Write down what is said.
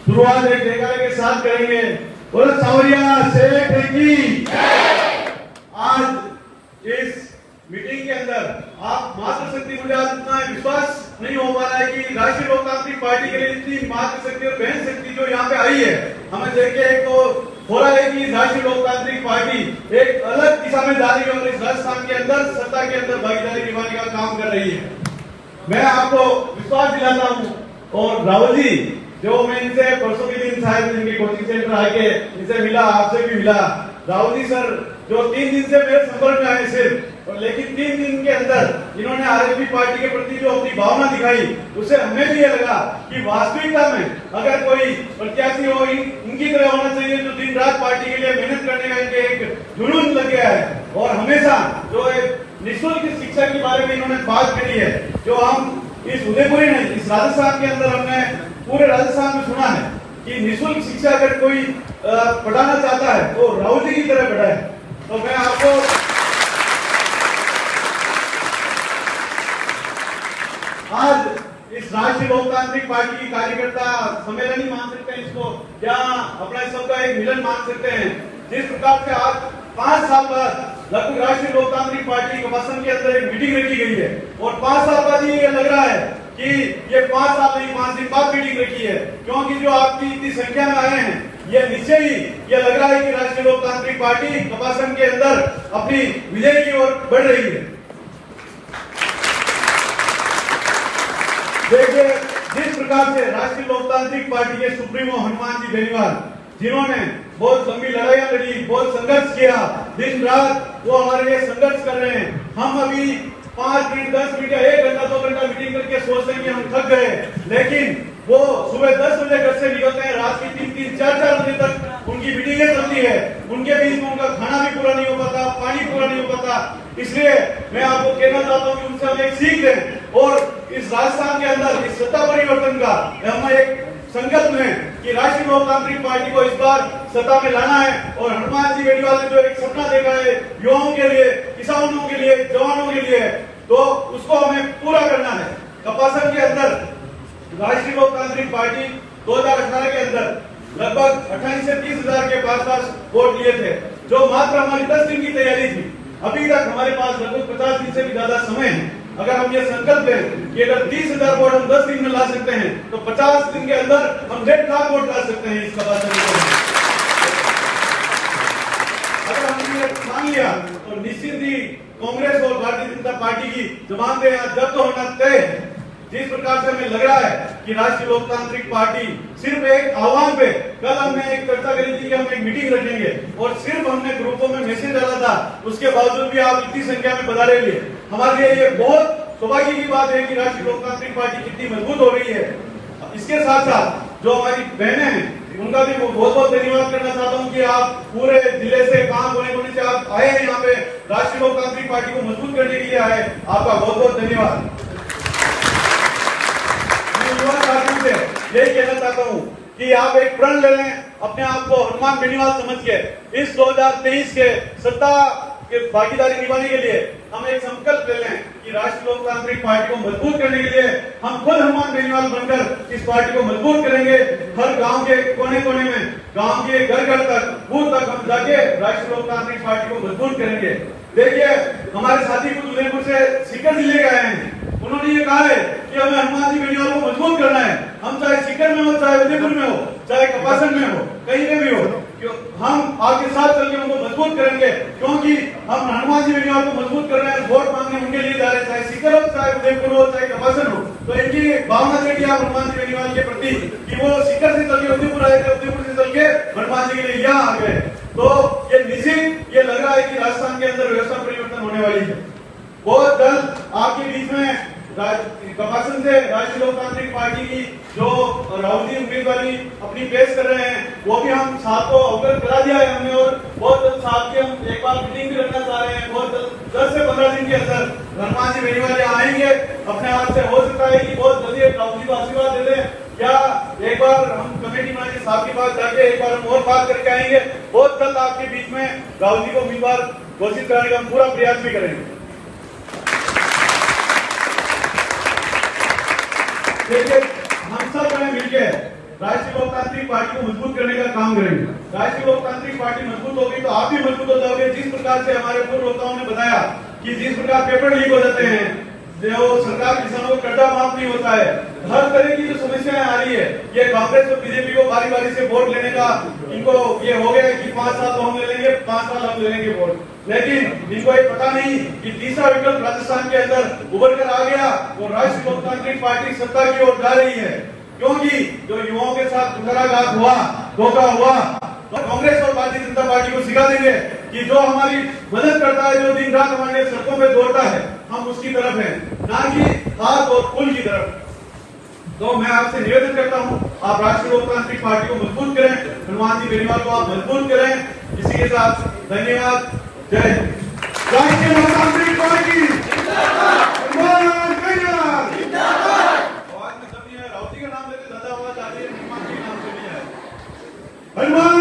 शुरुआत एक जयकारे के साथ करेंगे। बोलो सावरिया सेठ की। आज इस मीटिंग के अंदर आप मातृशक्ति, मुझे आज इतना विश्वास नहीं हो पा रहा है कि राष्ट्रीय लोकतांत्रिक पार्टी के लिए इतनी मातृशक्ति और बहन शक्ति जो यहाँ पे आई है, हमें देख के एक तो हो रहा है कि राष्ट्रीय लोकतांत्रिक पार्टी एक अलग दिशा में जा रही है और इस राजस्थान के अंदर सत्ता के अंदर भागीदारी निभाने का काम कर रही है। मैं आपको विश्वास दिलाता हूँ। और राहुल जी, जो मैं इनसे परसों के दिन शायद इनके कोचिंग सेंटर आके इनसे मिला, आपसे भी मिला। राहुल जी सर जो 3 दिन से मेरे संपर्क में आए सिर्फ, और लेकिन 3 दिन के अंदर इन्होंने आरएसपी पार्टी के प्रति जो अपनी भावना दिखाई, उससे हमें भी ये लगा कि वास्तविकता में अगर कोई प्रत्याशी हो इनकी तरह होना चाहिए जो दिन रात पार्टी के लिए मेहनत करने का इनके एक जुनून लग गया है। और हमेशा जो निःशुल्क शिक्षा के बारे में इन्होंने बात करी है, जो हम इस उदयपुर ही नहीं, इस राजस्थान के अंदर हमने पूरे राजस्थान में सुना है कि निःशुल्क शिक्षा अगर कोई पढ़ाना चाहता है तो राहुल जी की तरह पढ़ाए। तो मैं आपको आज इस राष्ट्रीय लोकतांत्रिक पार्टी की कार्यकर्ता सम्मेलन ही मान सकते हैं इसको, या अपना सबका एक मिलन मान सकते हैं। जिस प्रकार से आज 5 साल बाद लगभग राष्ट्रीय लोकतांत्रिक पार्टी कपासन के अंदर एक मीटिंग रखी गई है, और 5 साल बाद ये लग रहा है कि ये 5 साल नहीं 5 दिन बाद मीटिंग रखी है, क्योंकि जो आपकी इतनी संख्या में आए हैं, ये निश्चय ही ये लग रहा है कि राष्ट्रीय लोकतांत्रिक पार्टी कपासन के अंदर अपनी विजय की ओर बढ़ रही है। देखिए, जिस प्रकार से राष्ट्रीय लोकतांत्रिक पार्टी के सुप्रीमो हनुमान जी बेनीवाल, जिन्होंने बहुत लंबी लड़ाइयां लड़ी, बहुत संघर्ष किया, दिन रात वो हमारे लिए संघर्ष कर रहे हैं। हम अभी 5 मिनट 10 मिनट या 1 घंटा 2 घंटा मीटिंग करके सोचते हैं कि हम थक गए, लेकिन वो सुबह 10 बजे घर से निकलते हैं, रात की 3-3 4-4 बजे तक उनकी मीटिंगें चलती है। उनके बीच में उनका खाना भी पूरा नहीं हो पाता, पानी पूरा नहीं हो पाता। इसलिए मैं आपको कहना चाहता हूँ कि उनसे हम एक सीख लें और इस राजस्थान के अंदर इस सत्ता परिवर्तन का हम एक संकल्प लें कि राष्ट्रीय लोकतांत्रिक पार्टी को इस बार सत्ता में लाना है। और हनुमान जी बेनीवाल ने जो एक सपना देखा है युवाओं के लिए, किसानों के लिए, जवानों के लिए, तो उसको हमें पूरा करना है। कपासन के अंदर राष्ट्रीय लोकतांत्रिक पार्टी 2018 के अंदर लगभग 28 से 30 हजार के पास वोट लिए थे, जो मात्र हमारी 10 दिन की तैयारी थी। अभी तक हमारे पास लगभग 50 दिन से भी ज्यादा समय है। अगर हम ये संकल्प लें कि अगर 30,000 वोट हम 10 दिन में ला सकते हैं, तो 50 दिन के अंदर हम 1.5 लाख वोट ला सकते हैं इस कपासन में। अगर हमने ये मान लिया तो निश्चित ही कांग्रेस और भारतीय जनता पार्टी की जमानतें जब्त होना तय है। जिस प्रकार से हमें लग रहा है कि राष्ट्रीय लोकतांत्रिक पार्टी सिर्फ एक आह्वान पे, कल हमने एक चर्चा करी थी कि हम एक मीटिंग रखेंगे और सिर्फ हमने ग्रुपों में मैसेज डाला था, उसके बावजूद भी आप इतनी संख्या में बता रहे हैं। हमारे लिए ये बहुत सौभाग्य की बात है कि राष्ट्रीय लोकतांत्रिक पार्टी कितनी मजबूत हो रही है। इसके साथ साथ जो हमारी बहनें हैं, उनका भी बहुत बहुत धन्यवाद करना चाहता हूँ कि आप पूरे जिले से कहां कोने से आप आए हैं यहाँ पे राष्ट्रीय लोकतांत्रिक पार्टी को मजबूत करने के लिए आए। आपका बहुत बहुत धन्यवाद। युवा साथियों से यही कहना चाहता हूँ कि आप एक प्रण ले लें, अपने आप को हनुमान बेनीवाल समझ के इस 2023 के सत्ता के भागीदारी निभाने के लिए हम एक संकल्प ले लें कि राष्ट्रीय लोकतांत्रिक पार्टी को मजबूत करने के लिए हम खुद हनुमान बेनीवाल बनकर इस पार्टी को मजबूत करेंगे। हर गांव के कोने कोने में, गांव के घर घर तक, बूथ तक हम जाके राष्ट्रीय लोकतांत्रिक पार्टी को मजबूत करेंगे। देखिए, हमारे साथी कुछ उदयपुर से सीकर जिले के आए हैं, उन्होंने ये कहा है कि हमें हनुमान जी बेनीवाल को मजबूत करना है। हम चाहे सीकर में हो, चाहे उदयपुर में हो, चाहे कपासन में हो, कहीं पे भी हो, हम आपके साथ चल के उनको मजबूत करेंगे, क्योंकि हम हनुमान जी बेनीवाल को मजबूत कर रहे हैं, वोट मांगने उनके लिए जा रहे हैं, चाहे सीकर हो, चाहे उदयपुर हो, चाहे कपासन हो। तो इनकी भावना देखिए आप हनुमान जी बेनीवाल के प्रति कि वो सीकर से चल के उदयपुर आए थे, उदयपुर से चल के हनुमान जी के लिए यहाँ आ गए। तो ये निश्चित ये लग रहा है कि राजस्थान के अंदर व्यवस्था परिवर्तन होने वाली है। बहुत जल्द आपके बीच में कपासन से राष्ट्रीय लोकतांत्रिक पार्टी की जो राहुल जी उम्मीदवारी अपनी पेश कर रहे हैं, वो भी हम साथ को अवगत करा दिया है हमने, और बहुत जल्द साथ के हम एक बार मीटिंग भी रखना चाह रहे हैं। बहुत जल्द 10 से 15 दिन के अंदर हनुमान जी बेनीवाल यहाँ आएंगे। अपने हाथ से हो सकता है कि बहुत जल्दी राहुल जी को आशीर्वाद दे दें, या एक बार हम कमेटी बना के साहब के पास जाके एक बार हम और बात करके आएंगे। बहुत जल्द आपके बीच में राहुल जी को उम्मीदवार घोषित कराने का हम पूरा प्रयास भी करेंगे। देखिए, हम सब मिलकर राष्ट्रीय लोकतांत्रिक पार्टी को मजबूत करने का काम करेंगे। राष्ट्रीय लोकतांत्रिक पार्टी मजबूत होगी तो आप भी मजबूत हो जाओगे। जिस प्रकार से हमारे पूर्व वक्ताओं ने बताया कि जिस प्रकार पेपर लीक हो जाते हैं, जो सरकार किसानों को कर्जा माफ नहीं होता है, हर तरह की जो समस्याएं आ रही है, ये कांग्रेस और बीजेपी को बारी बारी से वोट लेने का इनको ये हो गया कि 5 साल तो हम ले लेंगे, 5 साल हम ले लेंगे वोट, लेकिन इनको ये पता नहीं कि तीसरा विकल्प राजस्थान के अंदर उभर कर आ गया। वो राष्ट्रीय लोकतांत्रिक पार्टी सत्ता की ओर जा रही है, क्योंकि जो युवाओं के साथ कुठाराघात हुआ, धोखा हुआ, तो कांग्रेस और भारतीय जनता पार्टी को सिखा देंगे कि जो हमारी मदद करता है, जो दिन रात हमारे सड़कों पे दौड़ता है, हम उसकी तरफ हैं, ना कि हाथ और पुल की तरफ। तो मैं आपसे निवेदन करता हूं, आप राष्ट्रीय लोकतांत्रिक पार्टी को मजबूत करें, हनुमान जी बेनीवाल को आप मजबूत करें। इसी के साथ धन्यवाद। जय हिंद। राष्ट्रीय लोकतांत्रिक पार्टी जिंदाबाद, जिंदाबाद। आवाज में कमी है, राउती का नाम लेते ज्यादा आवाज आ रही है, हनुमान जी के नाम से नहीं है। हनुमान